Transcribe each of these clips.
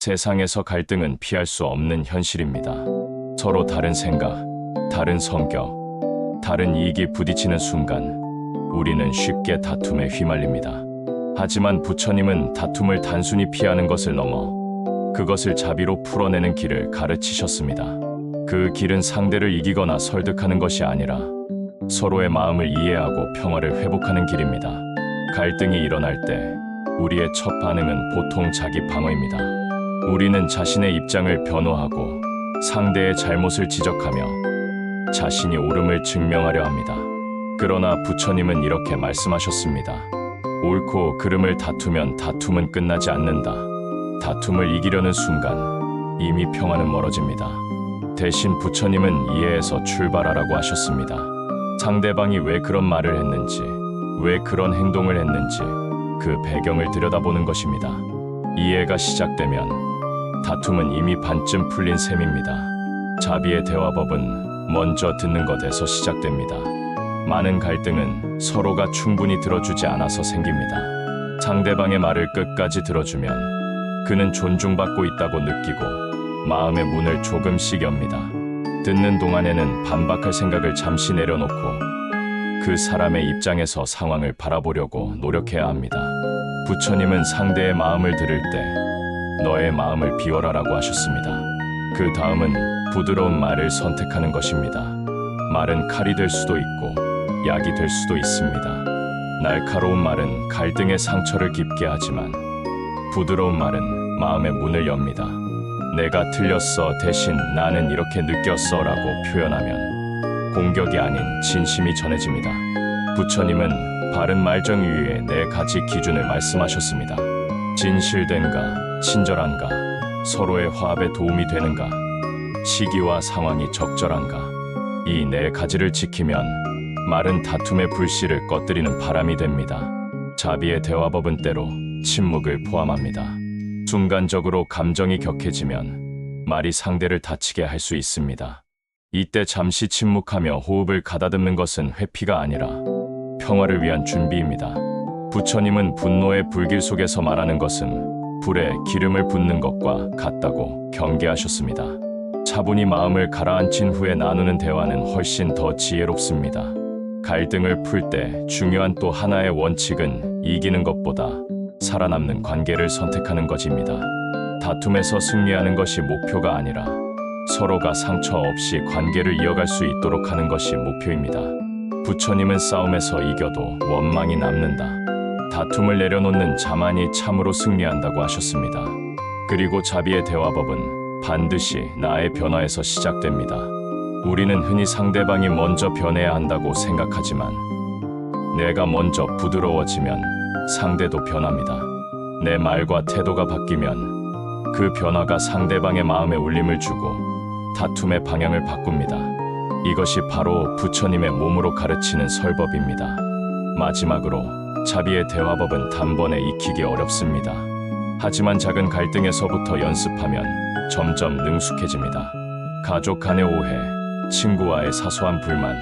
세상에서 갈등은 피할 수 없는 현실입니다. 서로 다른 생각, 다른 성격, 다른 이익이 부딪히는 순간 우리는 쉽게 다툼에 휘말립니다. 하지만 부처님은 다툼을 단순히 피하는 것을 넘어 그것을 자비로 풀어내는 길을 가르치셨습니다. 그 길은 상대를 이기거나 설득하는 것이 아니라 서로의 마음을 이해하고 평화를 회복하는 길입니다. 갈등이 일어날 때 우리의 첫 반응은 보통 자기 방어입니다. 우리는 자신의 입장을 변호하고 상대의 잘못을 지적하며 자신이 옳음을 증명하려 합니다. 그러나 부처님은 이렇게 말씀하셨습니다. 옳고 그름을 다투면 다툼은 끝나지 않는다. 다툼을 이기려는 순간 이미 평화는 멀어집니다. 대신 부처님은 이해에서 출발하라고 하셨습니다. 상대방이 왜 그런 말을 했는지, 왜 그런 행동을 했는지 그 배경을 들여다보는 것입니다. 이해가 시작되면 다툼은 이미 반쯤 풀린 셈입니다. 자비의 대화법은 먼저 듣는 것에서 시작됩니다. 많은 갈등은 서로가 충분히 들어주지 않아서 생깁니다. 상대방의 말을 끝까지 들어주면 그는 존중받고 있다고 느끼고 마음의 문을 조금씩 엽니다. 듣는 동안에는 반박할 생각을 잠시 내려놓고 그 사람의 입장에서 상황을 바라보려고 노력해야 합니다. 부처님은 상대의 마음을 들을 때 너의 마음을 비워라라고 하셨습니다. 그 다음은 부드러운 말을 선택하는 것입니다. 말은 칼이 될 수도 있고 약이 될 수도 있습니다. 날카로운 말은 갈등의 상처를 깊게 하지만 부드러운 말은 마음의 문을 엽니다. 내가 틀렸어 대신 나는 이렇게 느꼈어 라고 표현하면 공격이 아닌 진심이 전해집니다. 부처님은 바른 말정 위에 4가지 기준을 말씀하셨습니다. 진실된가, 친절한가, 서로의 화합에 도움이 되는가, 시기와 상황이 적절한가. 이 4가지를 지키면 말은 다툼의 불씨를 꺼뜨리는 바람이 됩니다. 자비의 대화법은 때로 침묵을 포함합니다. 순간적으로 감정이 격해지면 말이 상대를 다치게 할 수 있습니다. 이때 잠시 침묵하며 호흡을 가다듬는 것은 회피가 아니라 평화를 위한 준비입니다. 부처님은 분노의 불길 속에서 말하는 것은 불에 기름을 붓는 것과 같다고 경계하셨습니다. 차분히 마음을 가라앉힌 후에 나누는 대화는 훨씬 더 지혜롭습니다. 갈등을 풀 때 중요한 또 하나의 원칙은 이기는 것보다 살아남는 관계를 선택하는 것입니다. 다툼에서 승리하는 것이 목표가 아니라 서로가 상처 없이 관계를 이어갈 수 있도록 하는 것이 목표입니다. 부처님은 싸움에서 이겨도 원망이 남는다. 다툼을 내려놓는 자만이 참으로 승리한다고 하셨습니다. 그리고 자비의 대화법은 반드시 나의 변화에서 시작됩니다. 우리는 흔히 상대방이 먼저 변해야 한다고 생각하지만 내가 먼저 부드러워지면 상대도 변합니다. 내 말과 태도가 바뀌면 그 변화가 상대방의 마음에 울림을 주고 다툼의 방향을 바꿉니다. 이것이 바로 부처님의 몸으로 가르치는 설법입니다. 마지막으로 자비의 대화법은 단번에 익히기 어렵습니다. 하지만 작은 갈등에서부터 연습하면 점점 능숙해집니다. 가족 간의 오해, 친구와의 사소한 불만,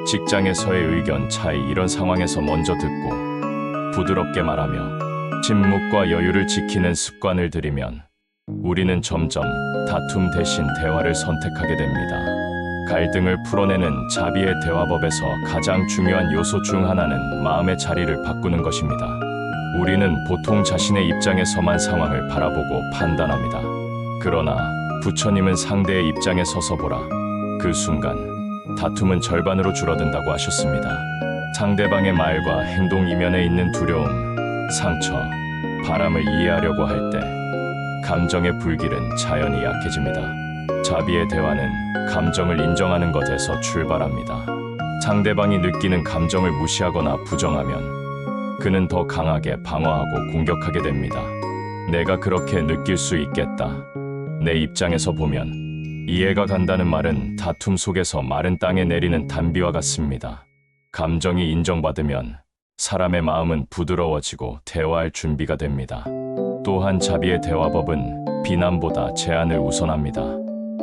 직장에서의 의견 차이 이런 상황에서 먼저 듣고 부드럽게 말하며 침묵과 여유를 지키는 습관을 들이면 우리는 점점 다툼 대신 대화를 선택하게 됩니다. 갈등을 풀어내는 자비의 대화법에서 가장 중요한 요소 중 하나는 마음의 자리를 바꾸는 것입니다. 우리는 보통 자신의 입장에서만 상황을 바라보고 판단합니다. 그러나 부처님은 상대의 입장에 서서 보라. 그 순간 다툼은 절반으로 줄어든다고 하셨습니다. 상대방의 말과 행동 이면에 있는 두려움, 상처, 바람을 이해하려고 할 때 감정의 불길은 자연히 약해집니다. 자비의 대화는 감정을 인정하는 것에서 출발합니다. 상대방이 느끼는 감정을 무시하거나 부정하면 그는 더 강하게 방어하고 공격하게 됩니다. 내가 그렇게 느낄 수 있겠다. 내 입장에서 보면 이해가 간다는 말은 다툼 속에서 마른 땅에 내리는 단비와 같습니다. 감정이 인정받으면 사람의 마음은 부드러워지고 대화할 준비가 됩니다. 또한 자비의 대화법은 비난보다 제안을 우선합니다.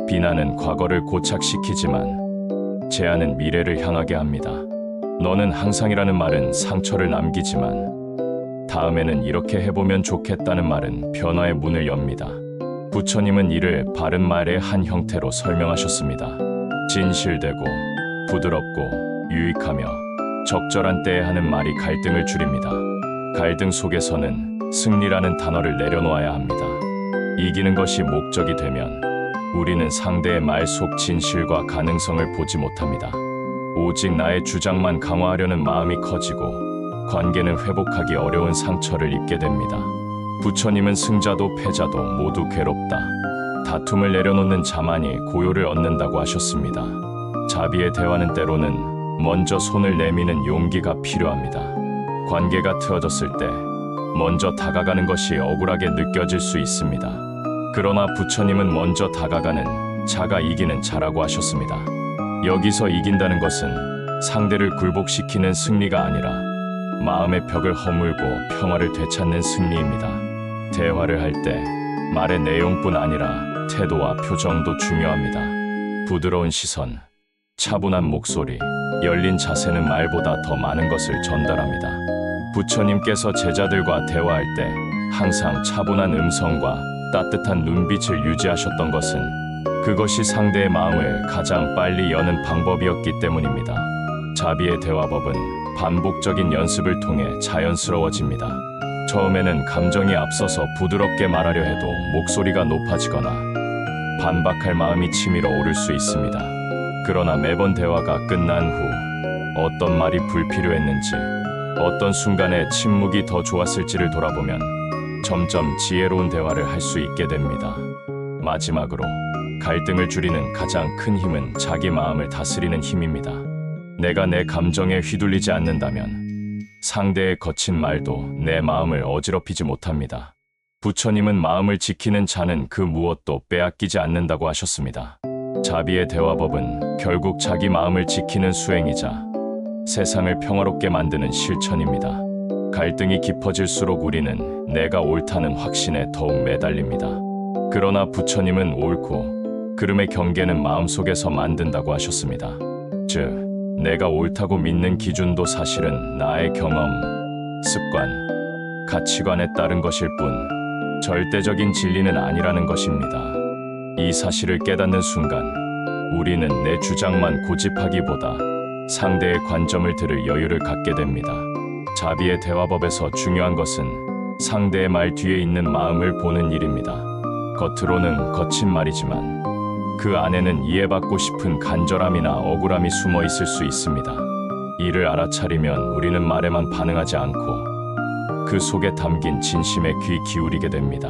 비난은 과거를 고착시키지만 제안은 미래를 향하게 합니다. 너는 항상이라는 말은 상처를 남기지만 다음에는 이렇게 해보면 좋겠다는 말은 변화의 문을 엽니다. 부처님은 이를 바른 말의 한 형태로 설명하셨습니다. 진실되고 부드럽고 유익하며 적절한 때에 하는 말이 갈등을 줄입니다. 갈등 속에서는 승리라는 단어를 내려놓아야 합니다. 이기는 것이 목적이 되면 우리는 상대의 말 속 진실과 가능성을 보지 못합니다. 오직 나의 주장만 강화하려는 마음이 커지고 관계는 회복하기 어려운 상처를 입게 됩니다. 부처님은 승자도 패자도 모두 괴롭다. 다툼을 내려놓는 자만이 고요를 얻는다고 하셨습니다. 자비의 대화는 때로는 먼저 손을 내미는 용기가 필요합니다. 관계가 틀어졌을 때 먼저 다가가는 것이 억울하게 느껴질 수 있습니다. 그러나 부처님은 먼저 다가가는 자가 이기는 자라고 하셨습니다. 여기서 이긴다는 것은 상대를 굴복시키는 승리가 아니라 마음의 벽을 허물고 평화를 되찾는 승리입니다. 대화를 할 때 말의 내용뿐 아니라 태도와 표정도 중요합니다. 부드러운 시선, 차분한 목소리, 열린 자세는 말보다 더 많은 것을 전달합니다. 부처님께서 제자들과 대화할 때 항상 차분한 음성과 따뜻한 눈빛을 유지하셨던 것은 그것이 상대의 마음을 가장 빨리 여는 방법이었기 때문입니다. 자비의 대화법은 반복적인 연습을 통해 자연스러워집니다. 처음에는 감정이 앞서서 부드럽게 말하려 해도 목소리가 높아지거나 반박할 마음이 치밀어 오를 수 있습니다. 그러나 매번 대화가 끝난 후 어떤 말이 불필요했는지, 어떤 순간에 침묵이 더 좋았을지를 돌아보면 점점 지혜로운 대화를 할 수 있게 됩니다. 마지막으로 갈등을 줄이는 가장 큰 힘은 자기 마음을 다스리는 힘입니다. 내가 내 감정에 휘둘리지 않는다면 상대의 거친 말도 내 마음을 어지럽히지 못합니다. 부처님은 마음을 지키는 자는 그 무엇도 빼앗기지 않는다고 하셨습니다. 자비의 대화법은 결국 자기 마음을 지키는 수행이자 세상을 평화롭게 만드는 실천입니다. 갈등이 깊어질수록 우리는 내가 옳다는 확신에 더욱 매달립니다. 그러나 부처님은 옳고 그름의 경계는 마음속에서 만든다고 하셨습니다. 즉, 내가 옳다고 믿는 기준도 사실은 나의 경험, 습관, 가치관에 따른 것일 뿐 절대적인 진리는 아니라는 것입니다. 이 사실을 깨닫는 순간 우리는 내 주장만 고집하기보다 상대의 관점을 들을 여유를 갖게 됩니다. 자비의 대화법에서 중요한 것은 상대의 말 뒤에 있는 마음을 보는 일입니다. 겉으로는 거친 말이지만 그 안에는 이해받고 싶은 간절함이나 억울함이 숨어 있을 수 있습니다. 이를 알아차리면 우리는 말에만 반응하지 않고 그 속에 담긴 진심에 귀 기울이게 됩니다.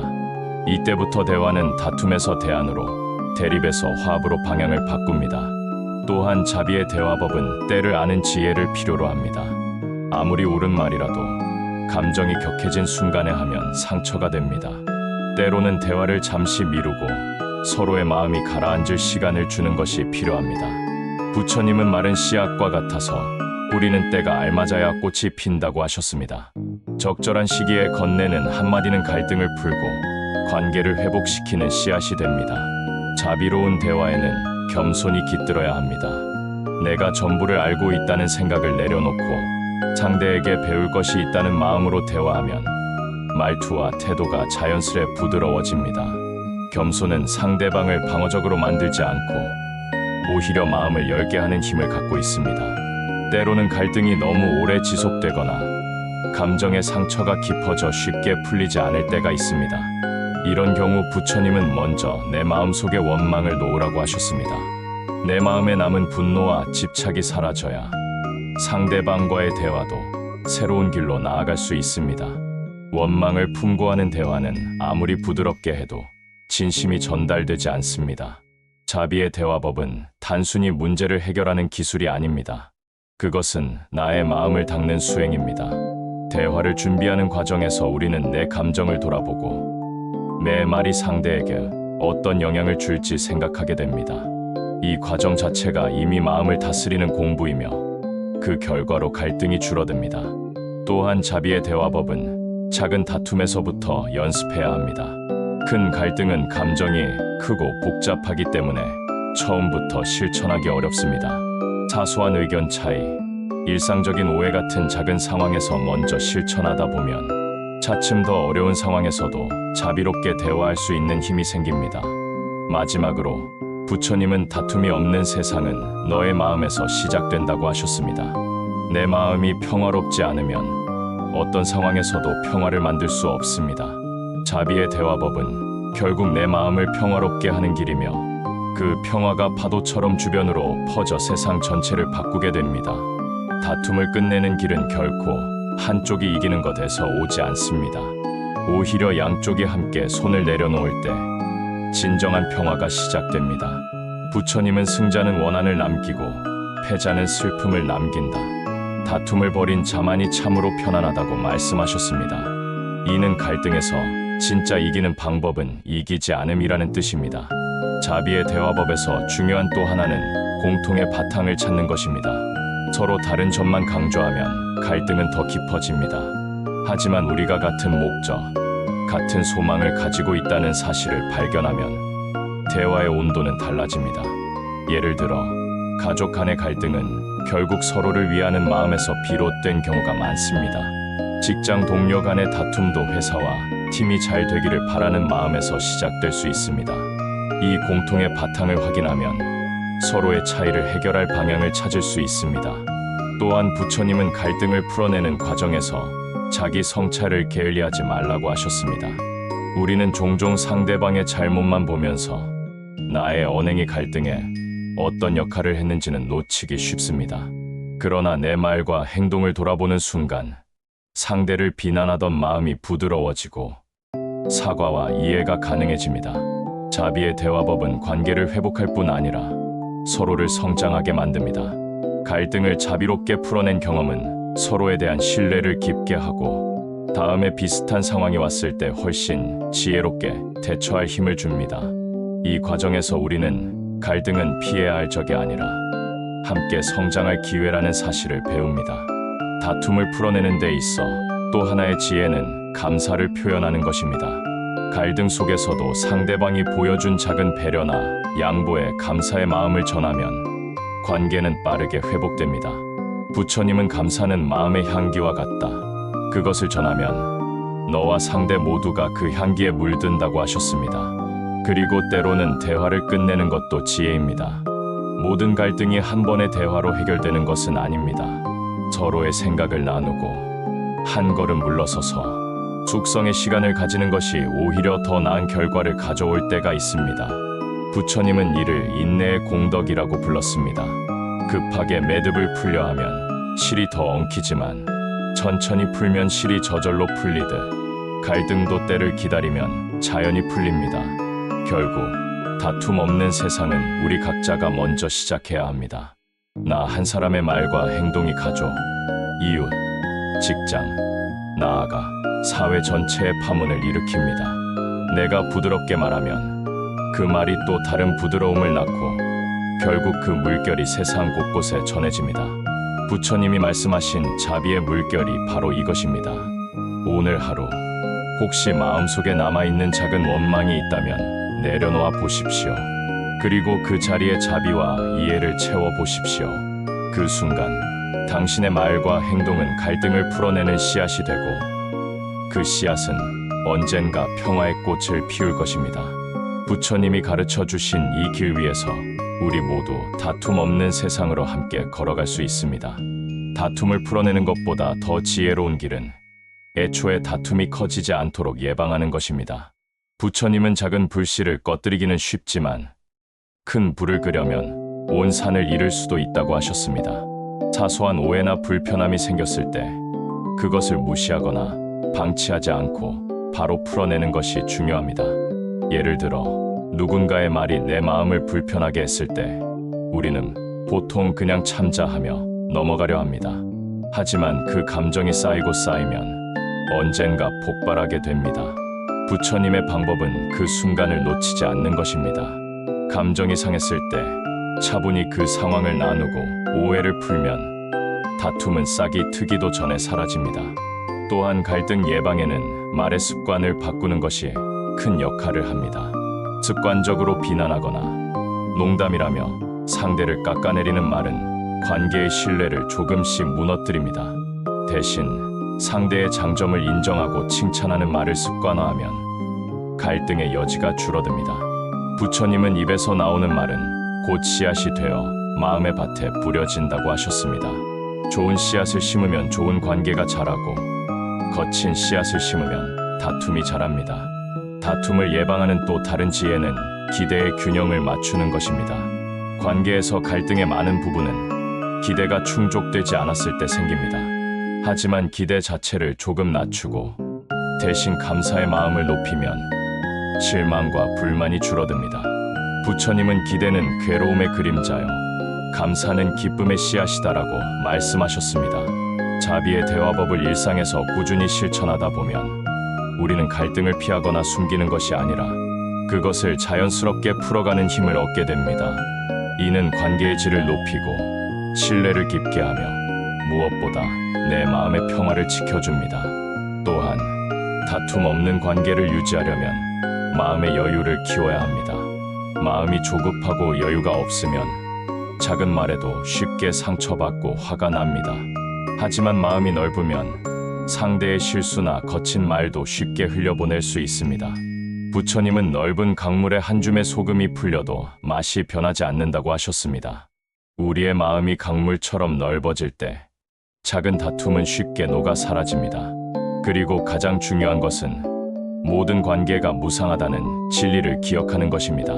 이때부터 대화는 다툼에서 대안으로, 대립에서 화합으로 방향을 바꿉니다. 또한 자비의 대화법은 때를 아는 지혜를 필요로 합니다. 아무리 옳은 말이라도 감정이 격해진 순간에 하면 상처가 됩니다. 때로는 대화를 잠시 미루고 서로의 마음이 가라앉을 시간을 주는 것이 필요합니다. 부처님은 마른 씨앗과 같아서 뿌리는 때가 알맞아야 꽃이 핀다고 하셨습니다. 적절한 시기에 건네는 한마디는 갈등을 풀고 관계를 회복시키는 씨앗이 됩니다. 자비로운 대화에는 겸손이 깃들어야 합니다. 내가 전부를 알고 있다는 생각을 내려놓고 상대에게 배울 것이 있다는 마음으로 대화하면 말투와 태도가 자연스레 부드러워집니다. 겸손은 상대방을 방어적으로 만들지 않고 오히려 마음을 열게 하는 힘을 갖고 있습니다. 때로는 갈등이 너무 오래 지속되거나 감정의 상처가 깊어져 쉽게 풀리지 않을 때가 있습니다. 이런 경우 부처님은 먼저 내 마음속의 원망을 놓으라고 하셨습니다. 내 마음에 남은 분노와 집착이 사라져야 상대방과의 대화도 새로운 길로 나아갈 수 있습니다. 원망을 품고 하는 대화는 아무리 부드럽게 해도 진심이 전달되지 않습니다. 자비의 대화법은 단순히 문제를 해결하는 기술이 아닙니다. 그것은 나의 마음을 닦는 수행입니다. 대화를 준비하는 과정에서 우리는 내 감정을 돌아보고 매 말이 상대에게 어떤 영향을 줄지 생각하게 됩니다. 이 과정 자체가 이미 마음을 다스리는 공부이며 그 결과로 갈등이 줄어듭니다. 또한 자비의 대화법은 작은 다툼에서부터 연습해야 합니다. 큰 갈등은 감정이 크고 복잡하기 때문에 처음부터 실천하기 어렵습니다. 사소한 의견 차이, 일상적인 오해 같은 작은 상황에서 먼저 실천하다 보면 차츰 더 어려운 상황에서도 자비롭게 대화할 수 있는 힘이 생깁니다. 마지막으로 부처님은 다툼이 없는 세상은 너의 마음에서 시작된다고 하셨습니다. 내 마음이 평화롭지 않으면 어떤 상황에서도 평화를 만들 수 없습니다. 자비의 대화법은 결국 내 마음을 평화롭게 하는 길이며 그 평화가 파도처럼 주변으로 퍼져 세상 전체를 바꾸게 됩니다. 다툼을 끝내는 길은 결코 한쪽이 이기는 것에서 오지 않습니다. 오히려 양쪽이 함께 손을 내려놓을 때 진정한 평화가 시작됩니다. 부처님은 승자는 원한을 남기고 패자는 슬픔을 남긴다. 다툼을 벌인 자만이 참으로 편안하다고 말씀하셨습니다. 이는 갈등에서 진짜 이기는 방법은 이기지 않음이라는 뜻입니다. 자비의 대화법에서 중요한 또 하나는 공통의 바탕을 찾는 것입니다. 서로 다른 점만 강조하면 갈등은 더 깊어집니다. 하지만 우리가 같은 목적, 같은 소망을 가지고 있다는 사실을 발견하면 대화의 온도는 달라집니다. 예를 들어 가족 간의 갈등은 결국 서로를 위하는 마음에서 비롯된 경우가 많습니다. 직장 동료 간의 다툼도 회사와 팀이 잘 되기를 바라는 마음에서 시작될 수 있습니다. 이 공통의 바탕을 확인하면 서로의 차이를 해결할 방향을 찾을 수 있습니다. 또한 부처님은 갈등을 풀어내는 과정에서 자기 성찰을 게을리하지 말라고 하셨습니다. 우리는 종종 상대방의 잘못만 보면서 나의 언행이 갈등에 어떤 역할을 했는지는 놓치기 쉽습니다. 그러나 내 말과 행동을 돌아보는 순간 상대를 비난하던 마음이 부드러워지고 사과와 이해가 가능해집니다. 자비의 대화법은 관계를 회복할 뿐 아니라 서로를 성장하게 만듭니다. 갈등을 자비롭게 풀어낸 경험은 서로에 대한 신뢰를 깊게 하고 다음에 비슷한 상황이 왔을 때 훨씬 지혜롭게 대처할 힘을 줍니다. 이 과정에서 우리는 갈등은 피해야 할 적이 아니라 함께 성장할 기회라는 사실을 배웁니다. 다툼을 풀어내는 데 있어 또 하나의 지혜는 감사를 표현하는 것입니다. 갈등 속에서도 상대방이 보여준 작은 배려나 양보에 감사의 마음을 전하면 관계는 빠르게 회복됩니다. 부처님은 감사는 마음의 향기와 같다. 그것을 전하면 너와 상대 모두가 그 향기에 물든다고 하셨습니다. 그리고 때로는 대화를 끝내는 것도 지혜입니다. 모든 갈등이 한 번의 대화로 해결되는 것은 아닙니다. 서로의 생각을 나누고 한 걸음 물러서서 숙성의 시간을 가지는 것이 오히려 더 나은 결과를 가져올 때가 있습니다. 부처님은 이를 인내의 공덕이라고 불렀습니다. 급하게 매듭을 풀려 하면 실이 더 엉키지만 천천히 풀면 실이 저절로 풀리듯 갈등도 때를 기다리면 자연히 풀립니다. 결국 다툼 없는 세상은 우리 각자가 먼저 시작해야 합니다. 나 한 사람의 말과 행동이 가족, 이웃, 직장, 나아가 사회 전체의 파문을 일으킵니다. 내가 부드럽게 말하면 그 말이 또 다른 부드러움을 낳고 결국 그 물결이 세상 곳곳에 전해집니다. 부처님이 말씀하신 자비의 물결이 바로 이것입니다. 오늘 하루 혹시 마음속에 남아있는 작은 원망이 있다면 내려놓아 보십시오. 그리고 그 자리에 자비와 이해를 채워보십시오. 그 순간 당신의 말과 행동은 갈등을 풀어내는 씨앗이 되고 그 씨앗은 언젠가 평화의 꽃을 피울 것입니다. 부처님이 가르쳐 주신 이 길 위에서 우리 모두 다툼 없는 세상으로 함께 걸어갈 수 있습니다. 다툼을 풀어내는 것보다 더 지혜로운 길은 애초에 다툼이 커지지 않도록 예방하는 것입니다. 부처님은 작은 불씨를 꺼뜨리기는 쉽지만 큰 불을 끄려면 온 산을 이룰 수도 있다고 하셨습니다. 사소한 오해나 불편함이 생겼을 때 그것을 무시하거나 방치하지 않고 바로 풀어내는 것이 중요합니다. 예를 들어 누군가의 말이 내 마음을 불편하게 했을 때 우리는 보통 그냥 참자하며 넘어가려 합니다. 하지만 그 감정이 쌓이고 쌓이면 언젠가 폭발하게 됩니다. 부처님의 방법은 그 순간을 놓치지 않는 것입니다. 감정이 상했을 때 차분히 그 상황을 나누고 오해를 풀면 다툼은 싹이 트기도 전에 사라집니다. 또한 갈등 예방에는 말의 습관을 바꾸는 것이 큰 역할을 합니다. 습관적으로 비난하거나 농담이라며 상대를 깎아내리는 말은 관계의 신뢰를 조금씩 무너뜨립니다. 대신 상대의 장점을 인정하고 칭찬하는 말을 습관화하면 갈등의 여지가 줄어듭니다. 부처님은 입에서 나오는 말은 곧 씨앗이 되어 마음의 밭에 뿌려진다고 하셨습니다. 좋은 씨앗을 심으면 좋은 관계가 자라고 거친 씨앗을 심으면 다툼이 자랍니다. 다툼을 예방하는 또 다른 지혜는 기대의 균형을 맞추는 것입니다. 관계에서 갈등의 많은 부분은 기대가 충족되지 않았을 때 생깁니다. 하지만 기대 자체를 조금 낮추고 대신 감사의 마음을 높이면 실망과 불만이 줄어듭니다. 부처님은 기대는 괴로움의 그림자요, 감사는 기쁨의 씨앗이다라고 말씀하셨습니다. 자비의 대화법을 일상에서 꾸준히 실천하다 보면 우리는 갈등을 피하거나 숨기는 것이 아니라 그것을 자연스럽게 풀어가는 힘을 얻게 됩니다. 이는 관계의 질을 높이고 신뢰를 깊게 하며 무엇보다 내 마음의 평화를 지켜줍니다. 또한 다툼 없는 관계를 유지하려면 마음의 여유를 키워야 합니다. 마음이 조급하고 여유가 없으면 작은 말에도 쉽게 상처받고 화가 납니다. 하지만 마음이 넓으면 상대의 실수나 거친 말도 쉽게 흘려보낼 수 있습니다. 부처님은 넓은 강물에 한 줌의 소금이 풀려도 맛이 변하지 않는다고 하셨습니다. 우리의 마음이 강물처럼 넓어질 때 작은 다툼은 쉽게 녹아 사라집니다. 그리고 가장 중요한 것은 모든 관계가 무상하다는 진리를 기억하는 것입니다.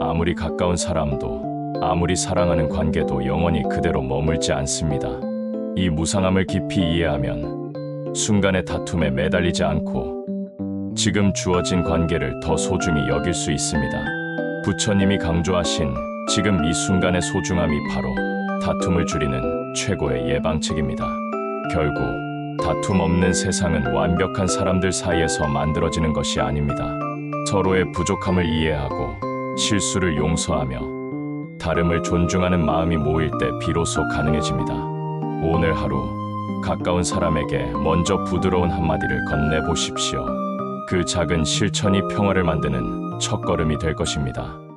아무리 가까운 사람도, 아무리 사랑하는 관계도 영원히 그대로 머물지 않습니다. 이 무상함을 깊이 이해하면 순간의 다툼에 매달리지 않고 지금 주어진 관계를 더 소중히 여길 수 있습니다. 부처님이 강조하신 지금 이 순간의 소중함이 바로 다툼을 줄이는 최고의 예방책입니다. 결국 다툼 없는 세상은 완벽한 사람들 사이에서 만들어지는 것이 아닙니다. 서로의 부족함을 이해하고 실수를 용서하며 다름을 존중하는 마음이 모일 때 비로소 가능해집니다. 오늘 하루 가까운 사람에게 먼저 부드러운 한마디를 건네보십시오. 그 작은 실천이 평화를 만드는 첫걸음이 될 것입니다.